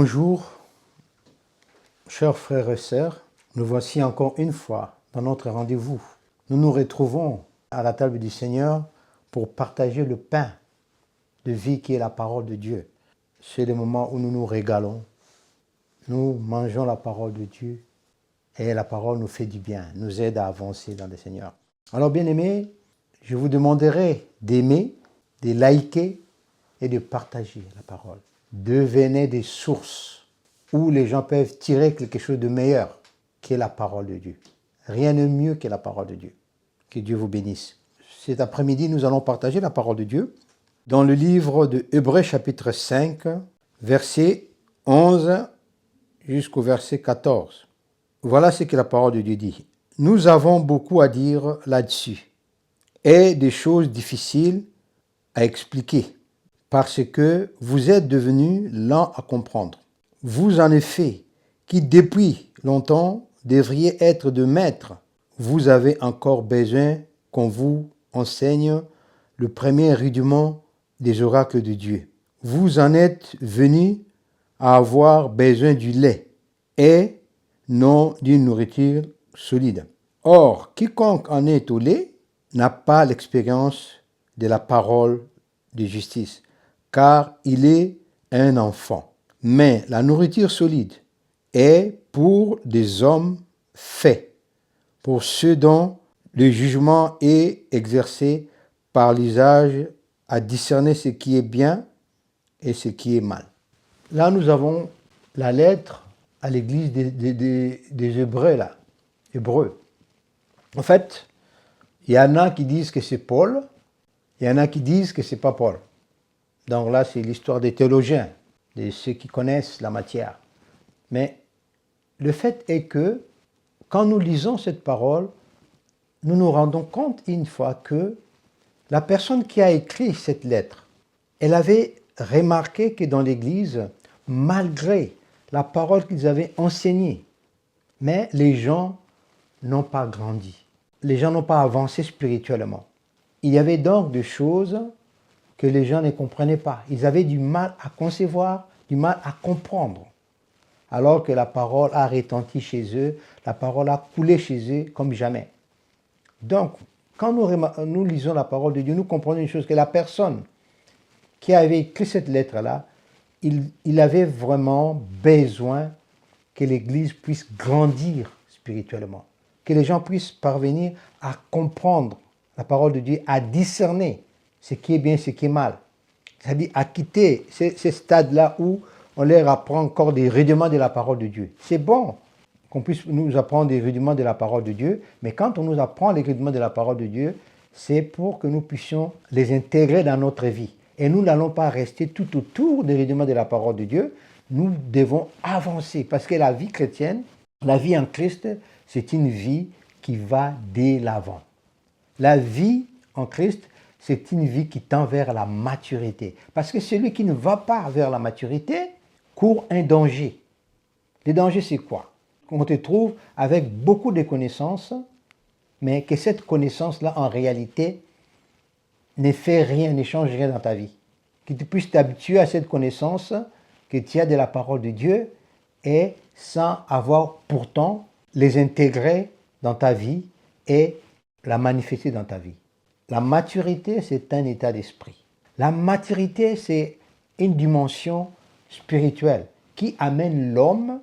Bonjour, chers frères et sœurs, nous voici encore une fois dans notre rendez-vous. Nous nous retrouvons à la table du Seigneur pour partager le pain de vie qui est la parole de Dieu. C'est le moment où nous nous régalons, nous mangeons la parole de Dieu et la parole nous fait du bien, nous aide à avancer dans le Seigneur. Alors bien-aimés, je vous demanderai d'aimer, de liker et de partager la parole. Devenez des sources où les gens peuvent tirer quelque chose de meilleur, qui est la parole de Dieu. Rien de mieux que la parole de Dieu. Que Dieu vous bénisse. Cet après-midi, nous allons partager la parole de Dieu dans le livre de Hébreux chapitre 5, verset 11 jusqu'au verset 14. Voilà ce que la parole de Dieu dit. Nous avons beaucoup à dire là-dessus et des choses difficiles à expliquer parce que vous êtes devenus lents à comprendre. Vous en effet, qui depuis longtemps devriez être de maîtres, vous avez encore besoin qu'on vous enseigne le premier rudiment des oracles de Dieu. Vous en êtes venus à avoir besoin du lait et non d'une nourriture solide. Or, quiconque en est au lait n'a pas l'expérience de la parole de justice, car il est un enfant. Mais la nourriture solide est pour des hommes faits, pour ceux dont le jugement est exercé par l'usage à discerner ce qui est bien et ce qui est mal. Là, nous avons la lettre à l'église des Hébreux, là. Hébreux. En fait, il y en a qui disent que c'est Paul, il y en a qui disent que c'est pas Paul. Donc là, c'est l'histoire des théologiens, de ceux qui connaissent la matière. Mais le fait est que, quand nous lisons cette parole, nous nous rendons compte une fois que la personne qui a écrit cette lettre, elle avait remarqué que dans l'Église, malgré la parole qu'ils avaient enseignée, mais les gens n'ont pas grandi. Les gens n'ont pas avancé spirituellement. Il y avait donc des choses que les gens ne comprenaient pas. Ils avaient du mal à concevoir, du mal à comprendre. Alors que la parole a retenti chez eux, la parole a coulé chez eux comme jamais. Donc, quand nous lisons la parole de Dieu, nous comprenons une chose, que la personne qui avait écrit cette lettre-là, il avait vraiment besoin que l'Église puisse grandir spirituellement, que les gens puissent parvenir à comprendre la parole de Dieu, à discerner ce qui est bien, ce qui est mal. C'est-à-dire à quitter ces stades-là où on leur apprend encore des rudiments de la parole de Dieu. C'est bon qu'on puisse nous apprendre des rudiments de la parole de Dieu, mais quand on nous apprend les rudiments de la parole de Dieu, c'est pour que nous puissions les intégrer dans notre vie. Et nous n'allons pas rester tout autour des rudiments de la parole de Dieu, nous devons avancer, parce que la vie chrétienne, la vie en Christ, c'est une vie qui va dès l'avant. La vie en Christ, c'est une vie qui tend vers la maturité. Parce que celui qui ne va pas vers la maturité court un danger. Le danger, c'est quoi? On te trouve avec beaucoup de connaissances, mais que cette connaissance-là, en réalité, ne fait rien, ne change rien dans ta vie. Que tu puisses t'habituer à cette connaissance que tu as de la parole de Dieu et sans avoir pourtant les intégrer dans ta vie et la manifester dans ta vie. La maturité, c'est un état d'esprit. La maturité, c'est une dimension spirituelle qui amène l'homme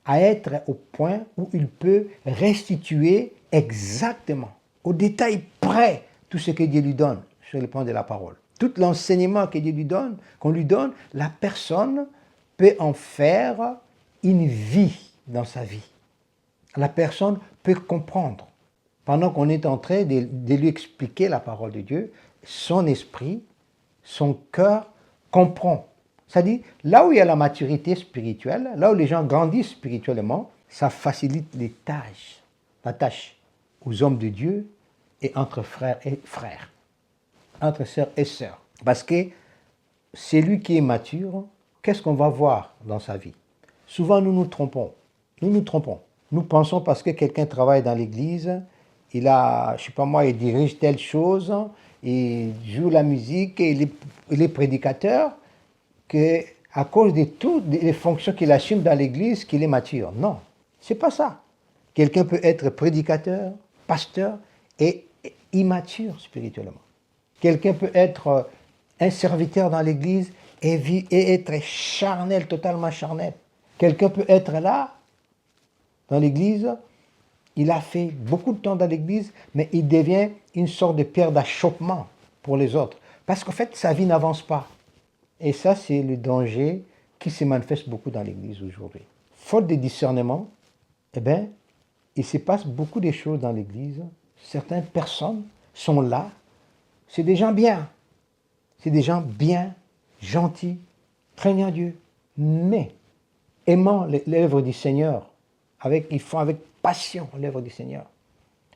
à être au point où il peut restituer exactement, au détail près, tout ce que Dieu lui donne sur le plan de la parole. Tout l'enseignement que Dieu lui donne, qu'on lui donne, la personne peut en faire une vie dans sa vie. La personne peut comprendre. Pendant qu'on est en train de lui expliquer la parole de Dieu, son esprit, son cœur comprend. C'est-à-dire, là où il y a la maturité spirituelle, là où les gens grandissent spirituellement, ça facilite la tâche aux hommes de Dieu et entre frères et frères, entre sœurs et sœurs. Parce que celui qui est mature, qu'est-ce qu'on va voir dans sa vie? Souvent, nous nous trompons. Nous nous trompons. Nous pensons parce que quelqu'un travaille dans l'église, il a, je sais pas moi, il dirige telle chose, il joue la musique, il est prédicateur, qu'à à cause de toutes les fonctions qu'il assume dans l'Église qu'il est mature. Non, c'est pas ça. Quelqu'un peut être prédicateur, pasteur et immature spirituellement. Quelqu'un peut être un serviteur dans l'Église et être charnel, totalement charnel. Quelqu'un peut être là, dans l'Église, il a fait beaucoup de temps dans l'Église, mais il devient une sorte de pierre d'achoppement pour les autres. Parce qu'en fait, sa vie n'avance pas. Et ça, c'est le danger qui se manifeste beaucoup dans l'Église aujourd'hui. Faute de discernement, eh bien, il se passe beaucoup de choses dans l'Église. Certaines personnes sont là. C'est des gens bien. C'est des gens bien, gentils, craignant Dieu, mais aimant l'œuvre du Seigneur. Ils font avec passion l'œuvre du Seigneur.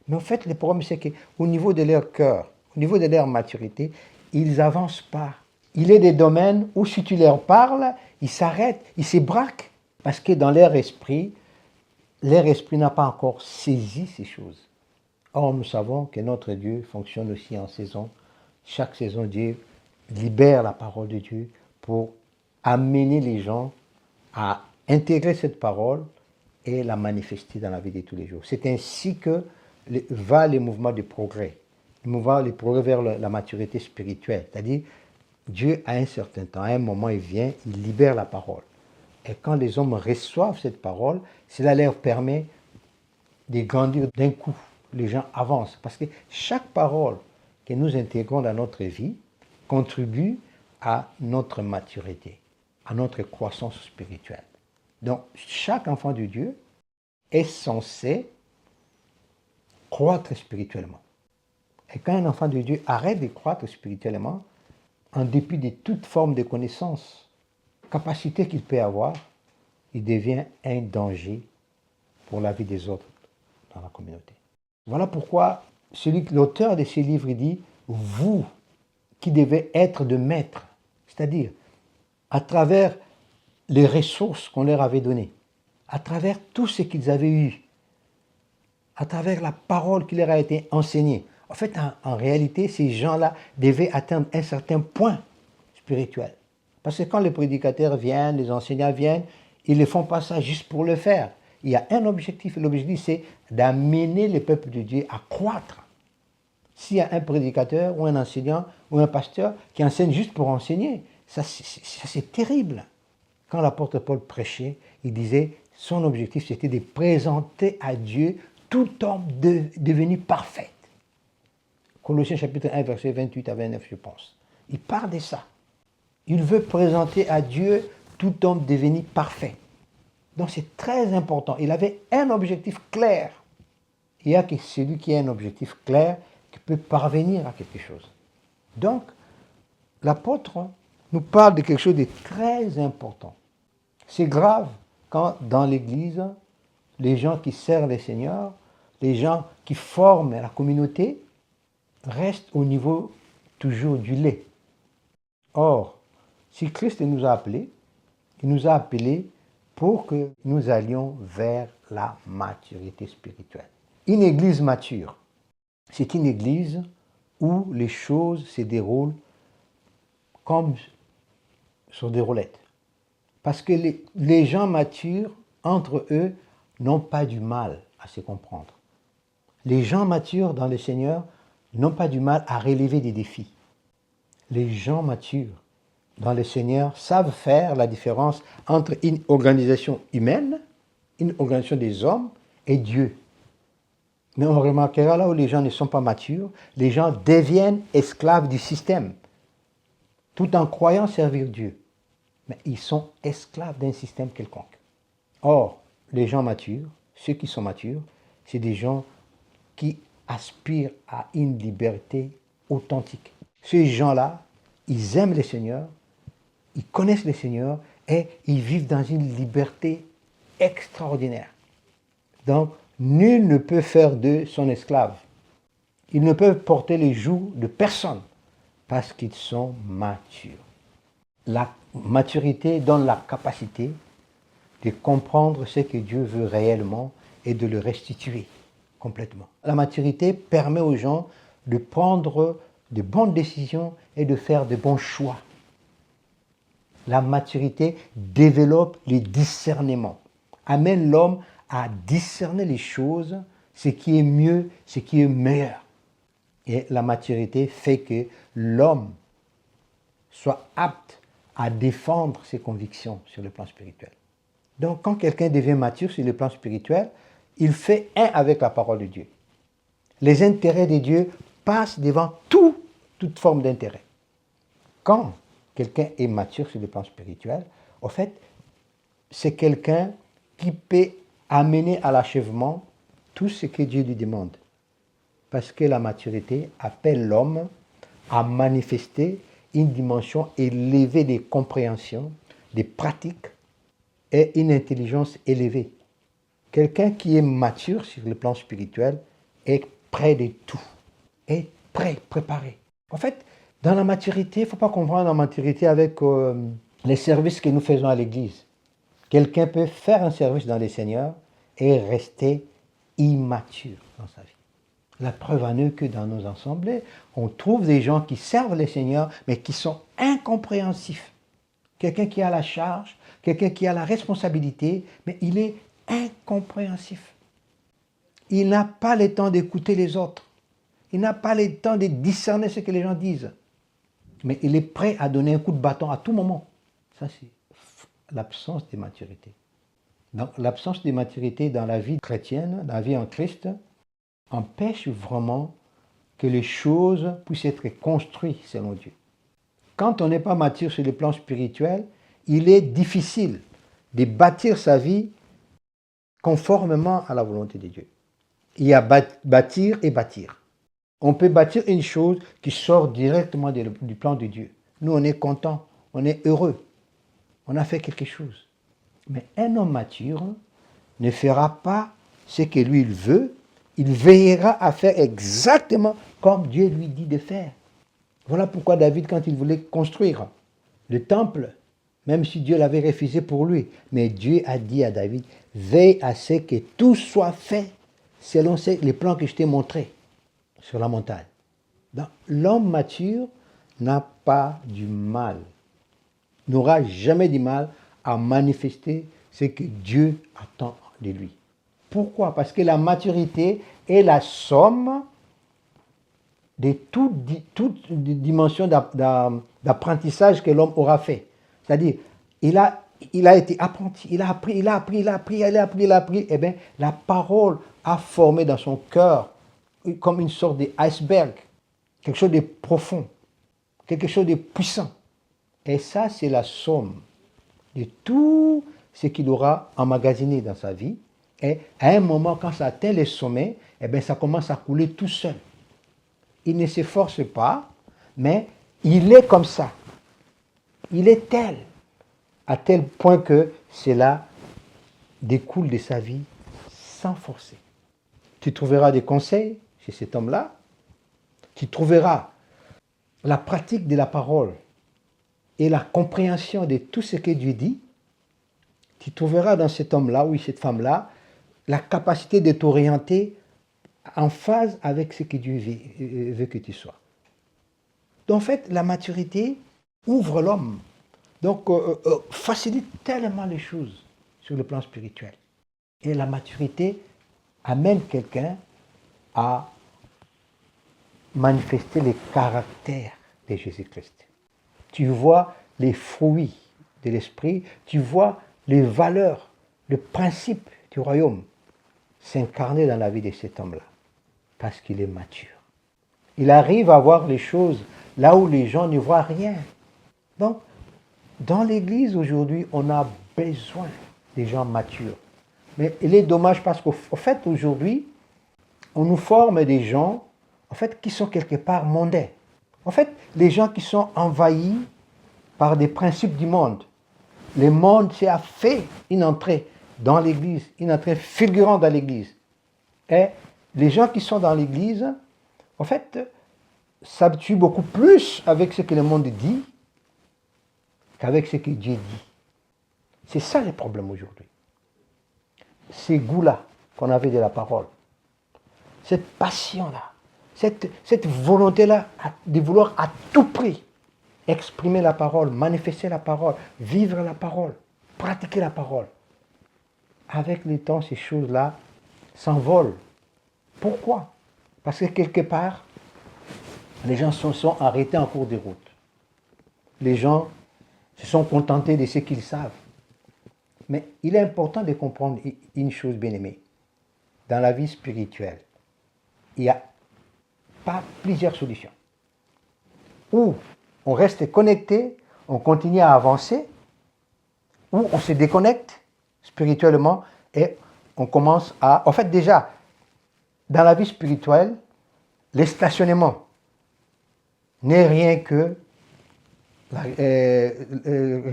Mais en fait, le problème, c'est qu'au niveau de leur cœur, au niveau de leur maturité, ils n'avancent pas. Il y a des domaines où si tu leur parles, ils s'arrêtent, ils se braquent. Parce que dans leur esprit n'a pas encore saisi ces choses. Or, nous savons que notre Dieu fonctionne aussi en saison. Chaque saison, Dieu libère la parole de Dieu pour amener les gens à intégrer cette parole et la manifester dans la vie de tous les jours. C'est ainsi que va le mouvement du progrès. Le progrès vers la maturité spirituelle. C'est-à-dire, Dieu, à un certain temps, à un moment, il vient, il libère la parole. Et quand les hommes reçoivent cette parole, cela leur permet de grandir d'un coup. Les gens avancent. Parce que chaque parole que nous intégrons dans notre vie contribue à notre maturité, à notre croissance spirituelle. Donc, chaque enfant de Dieu est censé croître spirituellement. Et quand un enfant de Dieu arrête de croître spirituellement, en dépit de toute forme de connaissance, capacité qu'il peut avoir, il devient un danger pour la vie des autres dans la communauté. Voilà pourquoi l'auteur de ces livres dit « Vous qui devez être de maîtres », c'est-à-dire à travers les ressources qu'on leur avait données, à travers tout ce qu'ils avaient eu, à travers la parole qui leur a été enseignée. En fait, en réalité, ces gens-là devaient atteindre un certain point spirituel. Parce que quand les prédicateurs viennent, les enseignants viennent, ils ne font pas ça juste pour le faire. Il y a un objectif, et l'objectif c'est d'amener le peuple de Dieu à croître. S'il y a un prédicateur ou un enseignant ou un pasteur qui enseigne juste pour enseigner, ça c'est terrible. Quand l'apôtre Paul prêchait, il disait, son objectif c'était de présenter à Dieu tout homme devenu parfait. Colossiens chapitre 1, verset 28 à 29, je pense. Il parle de ça. Il veut présenter à Dieu tout homme devenu parfait. Donc c'est très important. Il avait un objectif clair. Il n'y a que celui qui a un objectif clair qui peut parvenir à quelque chose. Donc, l'apôtre nous parle de quelque chose de très important. C'est grave quand dans l'Église, les gens qui servent le Seigneur, les gens qui forment la communauté, restent au niveau toujours du lait. Or, si Christ nous a appelés, il nous a appelés pour que nous allions vers la maturité spirituelle. Une église mature, c'est une église où les choses se déroulent comme sur des roulettes. Parce que les gens matures, entre eux, n'ont pas du mal à se comprendre. Les gens matures dans le Seigneur n'ont pas du mal à relever des défis. Les gens matures dans le Seigneur savent faire la différence entre une organisation humaine, une organisation des hommes et Dieu. Mais on remarquera là où les gens ne sont pas matures, les gens deviennent esclaves du système, tout en croyant servir Dieu. Mais ils sont esclaves d'un système quelconque. Or, les gens matures, ceux qui sont matures, c'est des gens qui aspirent à une liberté authentique. Ces gens-là, ils aiment le Seigneur, ils connaissent le Seigneur et ils vivent dans une liberté extraordinaire. Donc, nul ne peut faire d'eux son esclave. Ils ne peuvent porter les jougs de personne parce qu'ils sont matures. La maturité donne la capacité de comprendre ce que Dieu veut réellement et de le restituer complètement. La maturité permet aux gens de prendre de bonnes décisions et de faire de bons choix. La maturité développe les discernements, amène l'homme à discerner les choses, ce qui est mieux, ce qui est meilleur. Et la maturité fait que l'homme soit apte à défendre ses convictions sur le plan spirituel. Donc, quand quelqu'un devient mature sur le plan spirituel, il fait un avec la parole de Dieu. Les intérêts de Dieu passent devant toute forme d'intérêt. Quand quelqu'un est mature sur le plan spirituel, en fait, c'est quelqu'un qui peut amener à l'achèvement tout ce que Dieu lui demande. Parce que la maturité appelle l'homme à manifester une dimension élevée des compréhensions, des pratiques et une intelligence élevée. Quelqu'un qui est mature sur le plan spirituel est prêt de tout, est prêt, préparé. En fait, dans la maturité, il ne faut pas comprendre la maturité avec les services que nous faisons à l'église. Quelqu'un peut faire un service dans les Seigneurs et rester immature dans sa vie. La preuve en est que dans nos assemblées, on trouve des gens qui servent les Seigneurs, mais qui sont incompréhensifs. Quelqu'un qui a la charge, quelqu'un qui a la responsabilité, mais il est incompréhensif. Il n'a pas le temps d'écouter les autres. Il n'a pas le temps de discerner ce que les gens disent. Mais il est prêt à donner un coup de bâton à tout moment. Ça, c'est l'absence de maturité. Donc, l'absence de maturité dans la vie chrétienne, dans la vie en Christ, empêche vraiment que les choses puissent être construites selon Dieu. Quand on n'est pas mature sur le plan spirituel, il est difficile de bâtir sa vie conformément à la volonté de Dieu. Il y a bâtir et bâtir. On peut bâtir une chose qui sort directement du plan de Dieu. Nous, on est content, on est heureux, on a fait quelque chose. Mais un homme mature ne fera pas ce que lui il veut, il veillera à faire exactement comme Dieu lui dit de faire. Voilà pourquoi David, quand il voulait construire le temple, même si Dieu l'avait refusé pour lui, mais Dieu a dit à David, veille à ce que tout soit fait selon les plans que je t'ai montrés sur la montagne. Donc, l'homme mature n'a pas du mal, n'aura jamais du mal à manifester ce que Dieu attend de lui. Pourquoi? Parce que la maturité est la somme de toute dimension d'apprentissage que l'homme aura fait. C'est-à-dire, il a été apprenti, il a appris. Eh bien, la parole a formé dans son cœur comme une sorte d'iceberg, quelque chose de profond, quelque chose de puissant. Et ça, c'est la somme de tout ce qu'il aura emmagasiné dans sa vie. Et à un moment, quand ça atteint les sommets, eh bien, ça commence à couler tout seul. Il ne s'efforce pas, mais il est comme ça. Il est tel, à tel point que cela découle de sa vie sans forcer. Tu trouveras des conseils chez cet homme-là. Tu trouveras la pratique de la parole et la compréhension de tout ce que Dieu dit. Tu trouveras dans cet homme-là ou cette femme-là la capacité de t'orienter en phase avec ce que Dieu veut que tu sois. Donc, en fait, la maturité ouvre l'homme. Donc, facilite tellement les choses sur le plan spirituel. Et la maturité amène quelqu'un à manifester les caractères de Jésus-Christ. Tu vois les fruits de l'esprit, tu vois les valeurs, le principe du royaume s'incarner dans la vie de cet homme-là, parce qu'il est mature. Il arrive à voir les choses là où les gens ne voient rien. Donc, dans l'Église aujourd'hui, on a besoin des gens matures. Mais il est dommage parce qu'au fait, aujourd'hui, on nous forme des gens en fait, qui sont quelque part mondains. En fait, les gens qui sont envahis par des principes du monde. Le monde a fait une entrée dans l'Église, une entrée fulgurante dans l'Église. Et les gens qui sont dans l'Église, en fait, s'habituent beaucoup plus avec ce que le monde dit qu'avec ce que Dieu dit. C'est ça le problème aujourd'hui. Ces goûts-là qu'on avait de la parole, cette passion-là, cette volonté-là de vouloir à tout prix exprimer la parole, manifester la parole, vivre la parole, pratiquer la parole. Avec le temps, ces choses-là s'envolent. Pourquoi? Parce que quelque part, les gens se sont arrêtés en cours de route. Les gens se sont contentés de ce qu'ils savent. Mais il est important de comprendre une chose, bien-aimée. Dans la vie spirituelle, il n'y a pas plusieurs solutions. Ou on reste connecté, on continue à avancer, ou on se déconnecte spirituellement et on commence à... En fait, déjà, dans la vie spirituelle, le stationnement n'est rien que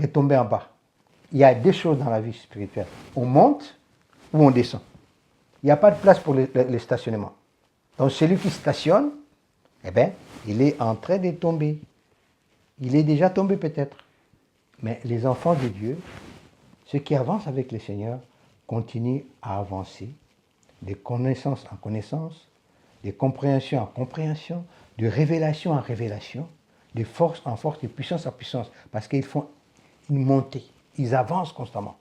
retomber en bas. Il y a deux choses dans la vie spirituelle. On monte ou on descend. Il n'y a pas de place pour le stationnement. Donc celui qui stationne, eh bien, il est en train de tomber. Il est déjà tombé peut-être. Mais les enfants de Dieu, ceux qui avancent avec le Seigneur, continuent à avancer de connaissance en connaissance, de compréhension en compréhension, de révélation en révélation, de force en force, de puissance en puissance, parce qu'ils font une montée, ils avancent constamment.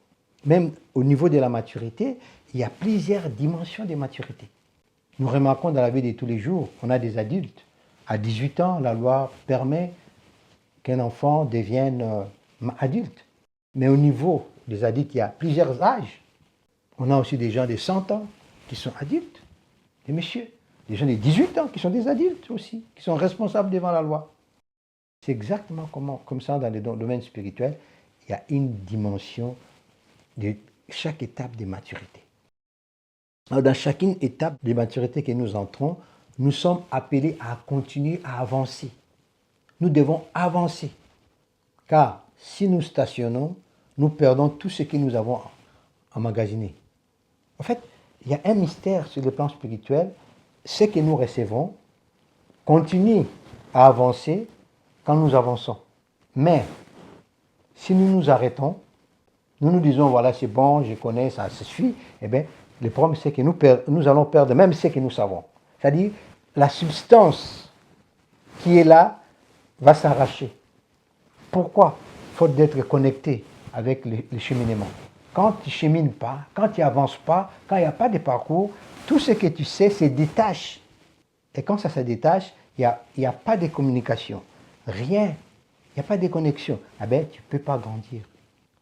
Même au niveau de la maturité, il y a plusieurs dimensions de maturité. Nous remarquons dans la vie de tous les jours, on a des adultes. À 18 ans, la loi permet qu'un enfant devienne adulte. Mais au niveau des adultes, il y a plusieurs âges. On a aussi des gens de 100 ans qui sont adultes, des messieurs. Des gens de 18 ans qui sont des adultes aussi, qui sont responsables devant la loi. C'est exactement comme ça dans le domaine spirituel. Il y a une dimension de chaque étape de maturité. Alors dans chacune étape de maturité que nous entrons, nous sommes appelés à continuer à avancer. Nous devons avancer. Car si nous stationnons, nous perdons tout ce que nous avons emmagasiné. En fait, il y a un mystère sur le plan spirituel. Ce que nous recevons continue à avancer quand nous avançons. Mais si nous nous arrêtons, nous nous disons, voilà, c'est bon, je connais, ça se suit, eh bien, le problème, c'est que nous allons perdre même ce que nous savons. C'est-à-dire, la substance qui est là va s'arracher. Pourquoi? Faute d'être connecté avec le cheminement. Quand tu ne chemines pas, quand tu n'avances pas, quand il n'y a pas de parcours, tout ce que tu sais se détache. Et quand ça se détache, il n'y a pas de communication. Rien. Il n'y a pas de connexion. Ah ben, tu ne peux pas grandir.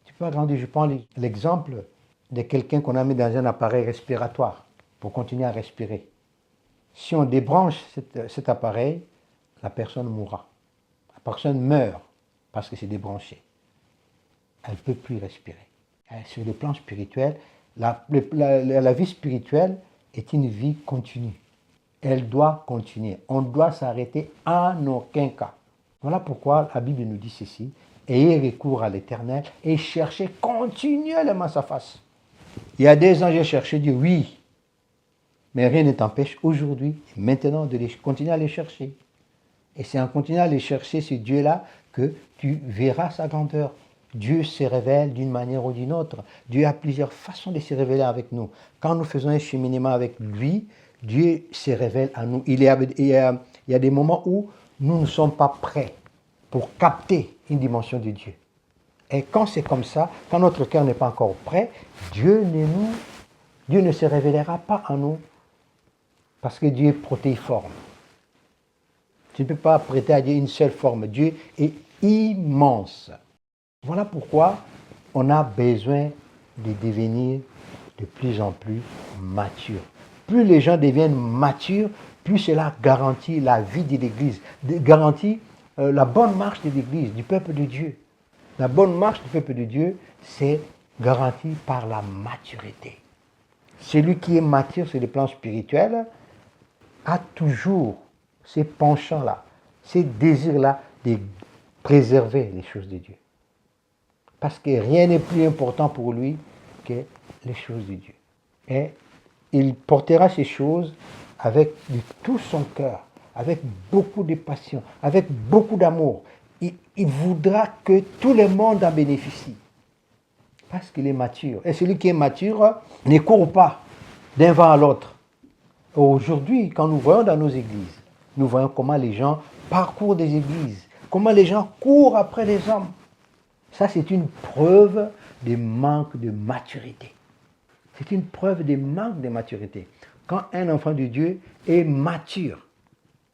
Tu peux pas grandir. Je prends l'exemple de quelqu'un qu'on a mis dans un appareil respiratoire pour continuer à respirer. Si on débranche cet appareil, la personne mourra. La personne meurt parce que c'est débranché. Elle ne peut plus respirer. Sur le plan spirituel, la vie spirituelle est une vie continue. Elle doit continuer. On ne doit s'arrêter en aucun cas. Voilà pourquoi la Bible nous dit ceci. Ayez recours à l'Éternel et cherchez continuellement sa face. Il y a des ans, j'ai cherché Dieu, oui. Mais rien ne t'empêche aujourd'hui, maintenant, de continuer à les chercher. Et c'est en continuant à les chercher, ce Dieu-là, que tu verras sa grandeur. Dieu se révèle d'une manière ou d'une autre. Dieu a plusieurs façons de se révéler avec nous. Quand nous faisons un cheminement avec lui, Dieu se révèle à nous. Il y a des moments où nous ne sommes pas prêts pour capter une dimension de Dieu. Et quand c'est comme ça, quand notre cœur n'est pas encore prêt, Dieu ne se révélera pas à nous parce que Dieu est protéiforme. Tu ne peux pas prêter à Dieu une seule forme. Dieu est immense. Voilà pourquoi on a besoin de devenir de plus en plus mature. Plus les gens deviennent matures, plus cela garantit la vie de l'Église, garantit la bonne marche de l'Église, du peuple de Dieu. La bonne marche du peuple de Dieu, c'est garanti par la maturité. Celui qui est mature sur le plan spirituel a toujours ces penchants-là, ces désirs-là de préserver les choses de Dieu. Parce que rien n'est plus important pour lui que les choses de Dieu. Et il portera ces choses avec de tout son cœur, avec beaucoup de passion, avec beaucoup d'amour. Il voudra que tout le monde en bénéficie. Parce qu'il est mature. Et celui qui est mature ne court pas d'un vent à l'autre. Aujourd'hui, quand nous voyons dans nos églises, nous voyons comment les gens parcourent des églises, comment les gens courent après les hommes. Ça, c'est une preuve du manque de maturité. C'est une preuve du manque de maturité. Quand un enfant de Dieu est mature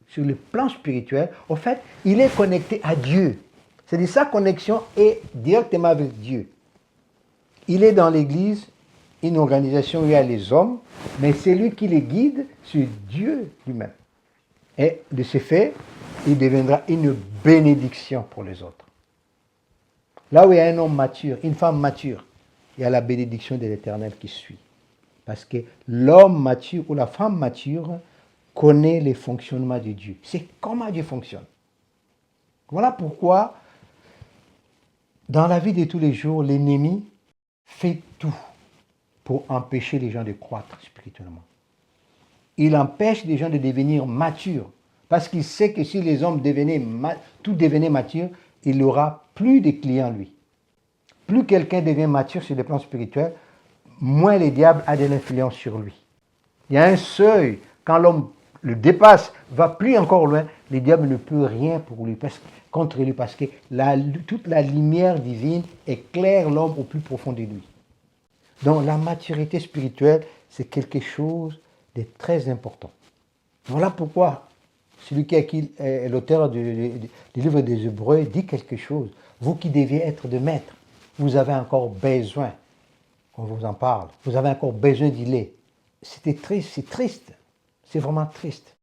sur le plan spirituel, au fait, il est connecté à Dieu. C'est-à-dire sa connexion est directement avec Dieu. Il est dans l'église, une organisation où il y a les hommes, mais c'est lui qui les guide sur Dieu lui-même. Et de ce fait, il deviendra une bénédiction pour les autres. Là où il y a un homme mature, une femme mature, il y a la bénédiction de l'Éternel qui suit. Parce que l'homme mature ou la femme mature connaît les fonctionnements de Dieu. C'est comment Dieu fonctionne. Voilà pourquoi, dans la vie de tous les jours, l'ennemi fait tout pour empêcher les gens de croître spirituellement. Il empêche les gens de devenir matures. Parce qu'il sait que si les hommes tout devenait mature, il n'aura plus de clients, lui. Plus quelqu'un devient mature sur le plan spirituel, moins le diable a de l'influence sur lui. Il y a un seuil, quand l'homme le dépasse, va plus encore loin, le diable ne peut rien contre lui, parce que toute la lumière divine éclaire l'homme au plus profond de lui. Donc la maturité spirituelle, c'est quelque chose de très important. Voilà pourquoi celui qui est l'auteur du livre des Hébreux dit quelque chose. Vous qui deviez être de maître, vous avez encore besoin qu'on vous en parle. Vous avez encore besoin d'y lait. C'est triste. C'est vraiment triste.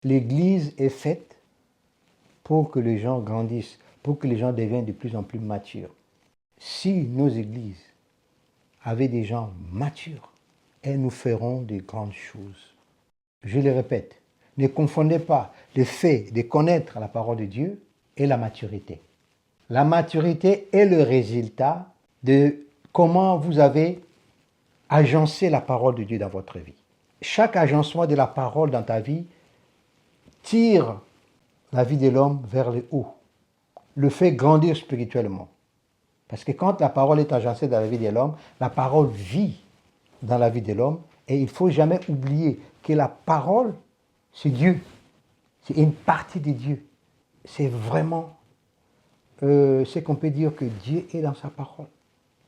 L'Église est faite pour que les gens grandissent, pour que les gens deviennent de plus en plus matures. Si nos églises avaient des gens matures, elles nous feront de grandes choses. Je le répète, ne confondez pas le fait de connaître la parole de Dieu et la maturité. La maturité est le résultat de comment vous avez agencé la parole de Dieu dans votre vie. Chaque agencement de la parole dans ta vie tire la vie de l'homme vers le haut, le fait grandir spirituellement. Parce que quand la parole est agencée dans la vie de l'homme, la parole vit dans la vie de l'homme, et il ne faut jamais oublier que la parole, c'est Dieu. C'est une partie de Dieu. C'est vraiment ce qu'on peut dire que Dieu est dans sa parole.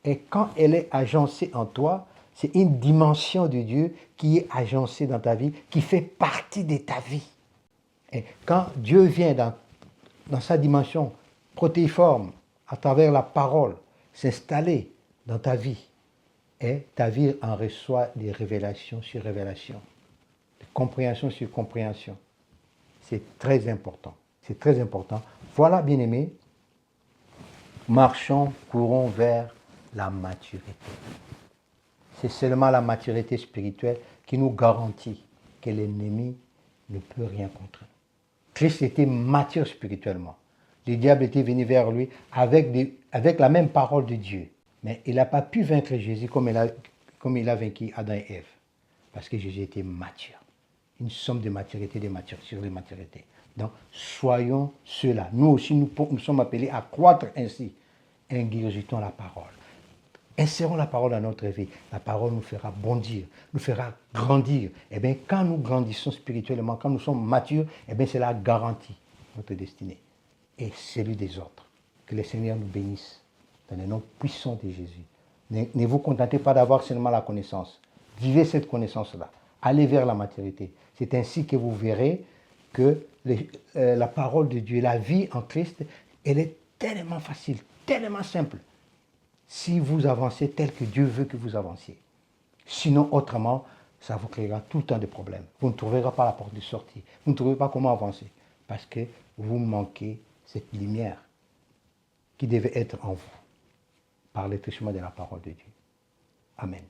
Et quand elle est agencée en toi, c'est une dimension de Dieu qui est agencée dans ta vie, qui fait partie de ta vie. Et quand Dieu vient dans sa dimension protéiforme, à travers la parole, s'installer dans ta vie, et ta vie en reçoit des révélations sur révélations, de compréhension sur compréhension. C'est très important. C'est très important. Voilà, bien-aimés, marchons, courons vers la maturité. C'est seulement la maturité spirituelle qui nous garantit que l'ennemi ne peut rien contre nous. Christ était mature spirituellement. Le diable était venu vers lui avec la même parole de Dieu. Mais il n'a pas pu vaincre Jésus comme il a vaincu Adam et Ève. Parce que Jésus était mature. Une somme de maturité, sur les maturités. Donc, soyons ceux-là. Nous aussi, nous sommes appelés à croître ainsi. Ingurgitons la parole. Insérons la parole dans notre vie. La parole nous fera bondir, nous fera grandir. Et bien, quand nous grandissons spirituellement, quand nous sommes matures, et bien, cela garantit notre destinée et celui des autres. Que le Seigneur nous bénisse dans le nom puissant de Jésus. Ne vous contentez pas d'avoir seulement la connaissance. Vivez cette connaissance-là. Allez vers la maturité. C'est ainsi que vous verrez que la parole de Dieu, la vie en Christ, elle est tellement facile, tellement simple. Si vous avancez tel que Dieu veut que vous avanciez. Sinon, autrement, ça vous créera tout le temps des problèmes. Vous ne trouverez pas la porte de sortie. Vous ne trouverez pas comment avancer. Parce que vous manquez cette lumière qui devait être en vous par le truchement de la parole de Dieu. Amen.